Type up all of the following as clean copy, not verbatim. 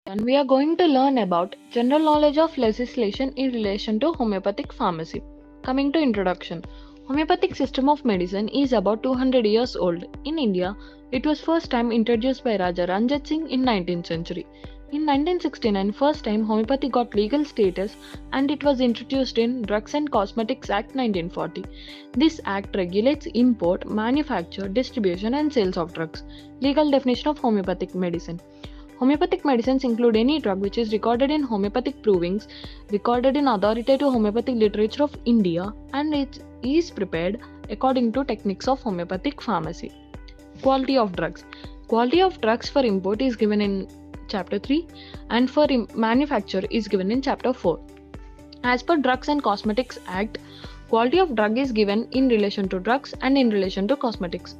And we are going to learn about general knowledge of legislation in relation to homeopathic pharmacy. Coming to introduction, homeopathic system of medicine is about 200 years old. In India, it was first time introduced by Raja Ranjit Singh in 19th century. In 1969, first time homeopathy got legal status and it was introduced in Drugs and Cosmetics Act 1940. This act regulates import, manufacture, distribution and sales of drugs. Legal definition of homeopathic medicine. Homeopathic medicines include any drug which is recorded in homeopathic provings, recorded in authoritative homeopathic literature of India, and it is prepared according to techniques of homeopathic pharmacy. Quality of drugs. Quality of drugs for import is given in chapter 3 and for manufacture is given in chapter 4. As per Drugs and Cosmetics Act, quality of drug is given in relation to drugs and in relation to cosmetics.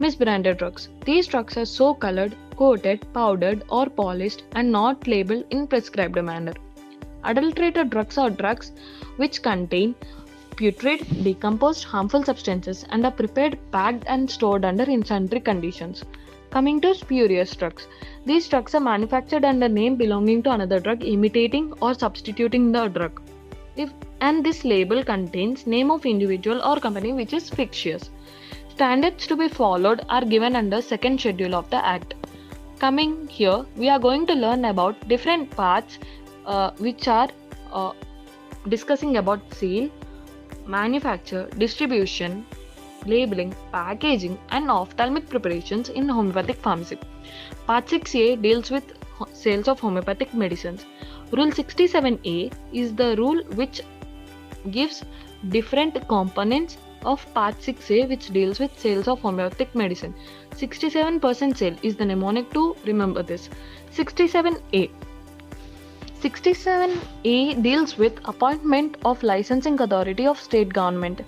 Misbranded drugs. These drugs are so colored, coated, powdered, or polished and not labeled in prescribed manner. Adulterated drugs are drugs which contain putrid, decomposed, harmful substances and are prepared, packed, and stored under sundry conditions. Coming to spurious drugs. These drugs are manufactured under name belonging to another drug, imitating or substituting the drug. And this label contains name of individual or company which is fictitious. Standards to be followed are given under second schedule of the Act. Coming here, we are going to learn about different parts which are discussing about sale, manufacture, distribution, labeling, packaging and ophthalmic preparations in homeopathic pharmacy. Part 6A deals with sales of homeopathic medicines. Rule 67A is the rule which gives different components of Part 6A which deals with sales of homeopathic medicine. 67% sale is the mnemonic to remember this. 67A. 67A deals with appointment of licensing authority of state government.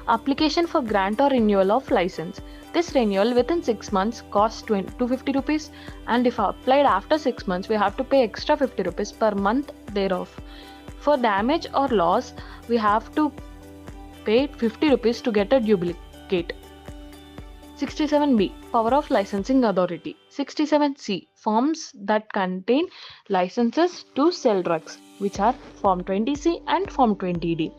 Application for grant or renewal of license. This renewal within 6 months costs 250 rupees and if applied after 6 months we have to pay extra 50 rupees per month thereof. For damage or loss we have to pay 50 rupees to get a duplicate. 67B. Power of licensing authority. 67C. Forms that contain licenses to sell drugs, which are Form 20C and Form 20D.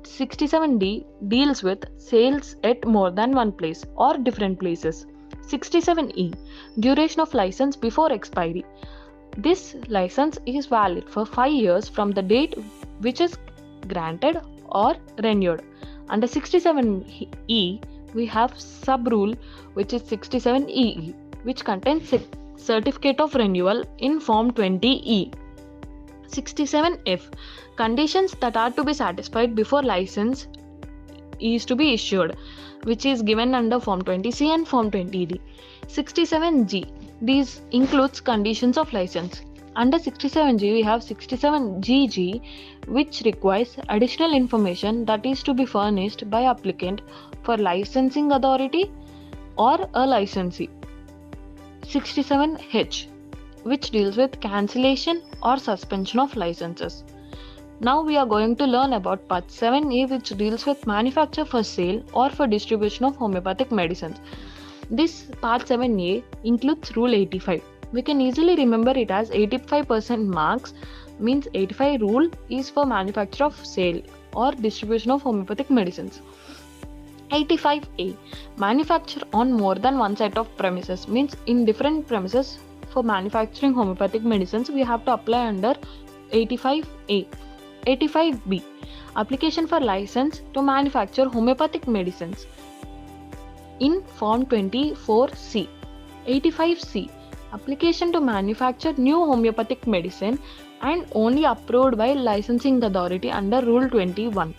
67D deals with sales at more than one place or different places. 67E. Duration of license before expiry. This license is valid for 5 years from the date which is granted or renewed. Under 67E, we have sub-rule which is 67EE, which contains certificate of renewal in Form 20E. 67F. Conditions that are to be satisfied before license is to be issued, which is given under Form 20C and Form 20D. 67G. These includes conditions of license. Under 67G, we have 67GG, which requires additional information that is to be furnished by applicant for licensing authority or a licensee. 67H, which deals with cancellation or suspension of licenses. Now we are going to learn about Part 7A, which deals with manufacture for sale or for distribution of homeopathic medicines. This Part 7A includes Rule 85. We can easily remember it as 85% marks, means 85 rule is for manufacture of sale or distribution of homeopathic medicines. 85A. Manufacture on more than one set of premises, means in different premises for manufacturing homeopathic medicines we have to apply under 85A. 85B. Application for license to manufacture homeopathic medicines in Form 24C. 85C. Application to manufacture new homeopathic medicine and only approved by licensing authority under Rule 21.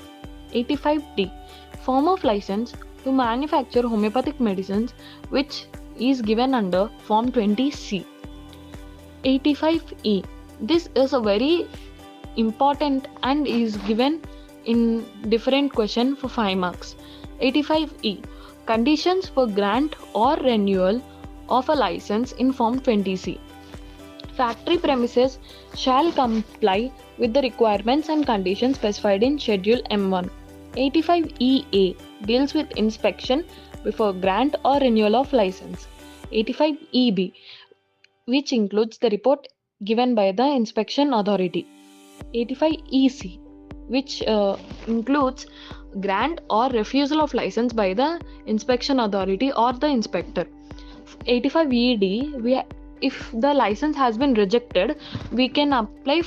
85D. Form of license to manufacture homeopathic medicines which is given under Form 20C. 85E. This is a very important and is given in different question for 5 marks. 85E. Conditions for grant or renewal of a license in Form 20C. Factory premises shall comply with the requirements and conditions specified in Schedule M1. 85EA deals with inspection before grant or renewal of license. 85EB, which includes the report given by the inspection authority. 85 EC, which includes grant or refusal of license by the inspection authority or the inspector. 85 ED, if the license has been rejected, we can apply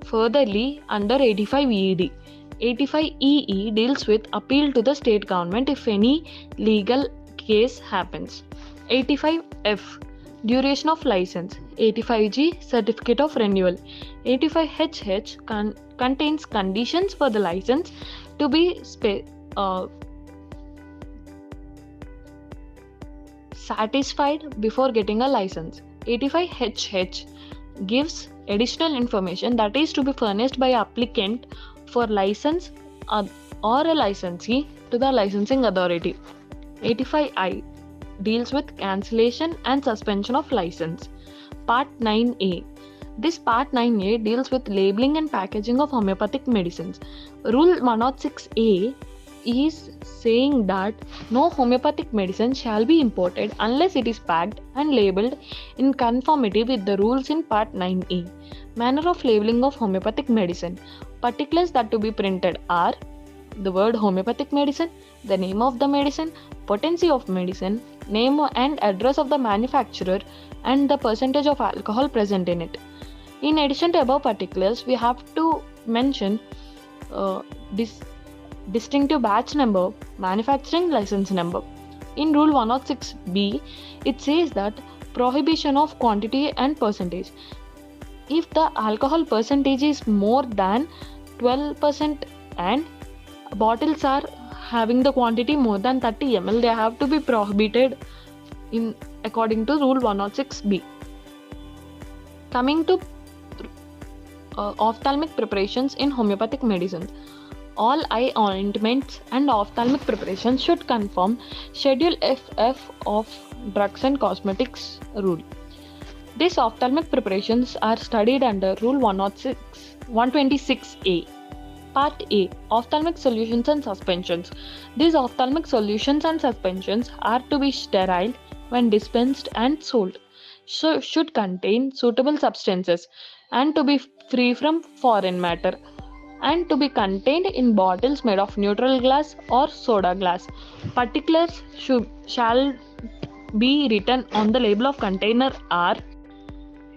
furtherly under 85 ED. 85 EE deals with appeal to the state government if any legal case happens. 85F, duration of license. 85G, certificate of renewal. 85HH contains conditions for the license to be satisfied before getting a license. 85HH gives additional information that is to be furnished by applicant for license or a licensee to the licensing authority. 85I deals with cancellation and suspension of license. Part 9A. This Part 9A deals with labeling and packaging of homeopathic medicines. Rule 106A is saying that no homeopathic medicine shall be imported unless it is packed and labeled in conformity with the rules in Part 9A. Manner of labeling of homeopathic medicine. Particulars that to be printed are the word homeopathic medicine, the name of the medicine, potency of medicine, name and address of the manufacturer, and the percentage of alcohol present in it. In addition to above particulars, we have to mention distinctive batch number, manufacturing license number. In Rule 106B, it says that prohibition of quantity and percentage. If the alcohol percentage is more than 12% and bottles are having the quantity more than 30 ml, they have to be prohibited in according to Rule 106B. Coming to ophthalmic preparations in homeopathic medicines. All eye ointments and ophthalmic preparations should conform Schedule FF of Drugs and Cosmetics Rule. These ophthalmic preparations are studied under Rule 126A. Part A. Ophthalmic solutions and suspensions. These ophthalmic solutions and suspensions are to be sterile when dispensed and sold. So should contain suitable substances and to be free from foreign matter, and to be contained in bottles made of neutral glass or soda glass. Particulars shall be written on the label of container are: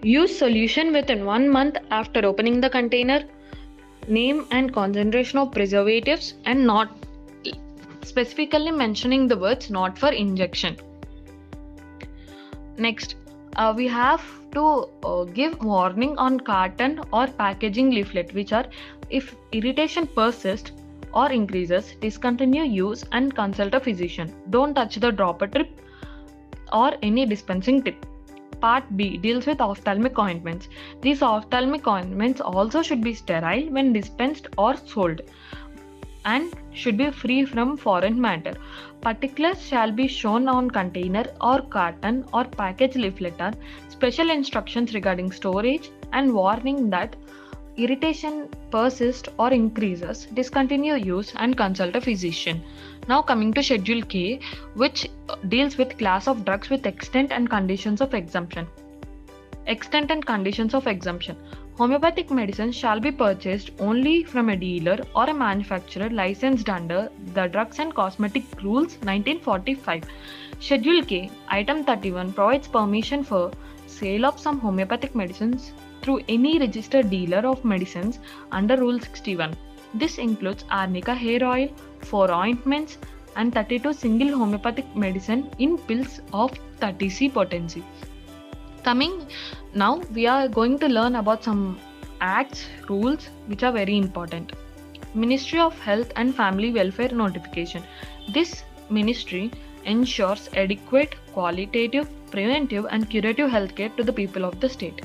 use solution within 1 month after opening the container, name and concentration of preservatives, and not specifically mentioning the words not for injection. Next, we have to give warning on carton or packaging leaflet, which are: if irritation persists or increases, discontinue use and consult a physician. Don't touch the dropper tip or any dispensing tip. Part B deals with ophthalmic ointments. These ophthalmic ointments also should be sterile when dispensed or sold and should be free from foreign matter. Particulars shall be shown on container or carton or package leaflet are special instructions regarding storage and warning that irritation persists or increases, discontinue use and consult a physician. Now coming to Schedule K, which deals with class of drugs with extent and conditions of exemption. Extent and conditions of exemption. Homeopathic medicine shall be purchased only from a dealer or a manufacturer licensed under the Drugs and Cosmetic Rules 1945. Schedule K, Item 31 provides permission for sale of some homeopathic medicines through any registered dealer of medicines under Rule 61. This includes arnica hair oil, 4 ointments, and 32 single homeopathic medicine in pills of 30C potency. Now we are going to learn about some acts, rules which are very important. Ministry of Health and Family Welfare Notification. This ministry ensures adequate, qualitative, preventive and curative healthcare to the people of the state.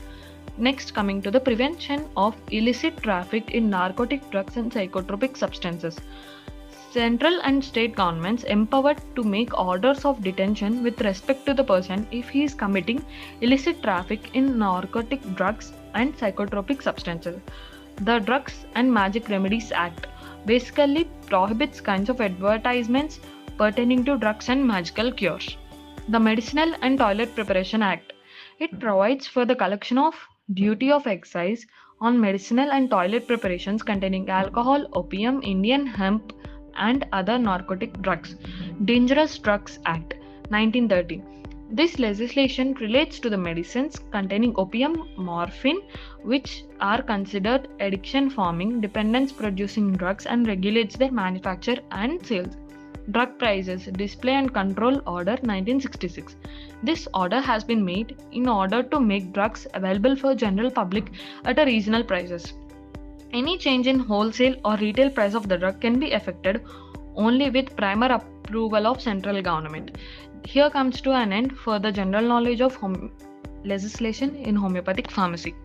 Next, coming to the prevention of illicit traffic in narcotic drugs and psychotropic substances. Central and state governments empowered to make orders of detention with respect to the person if he is committing illicit traffic in narcotic drugs and psychotropic substances. The Drugs and Magic Remedies Act basically prohibits kinds of advertisements pertaining to drugs and magical cures. The Medicinal and Toilet Preparation Act. It provides for the collection of Duty of excise on medicinal and toilet preparations containing alcohol, opium, Indian hemp, and other narcotic drugs. Dangerous Drugs Act 1930. This legislation relates to the medicines containing opium, morphine, which are considered addiction forming, dependence producing drugs, and regulates their manufacture and sales. Drug Prices Display and Control Order 1966. This order has been made in order to make drugs available for general public at a reasonable prices. Any change in wholesale or retail price of the drug can be effected only with prior approval of central government. Here comes to an end for the general knowledge of legislation in homeopathic pharmacy.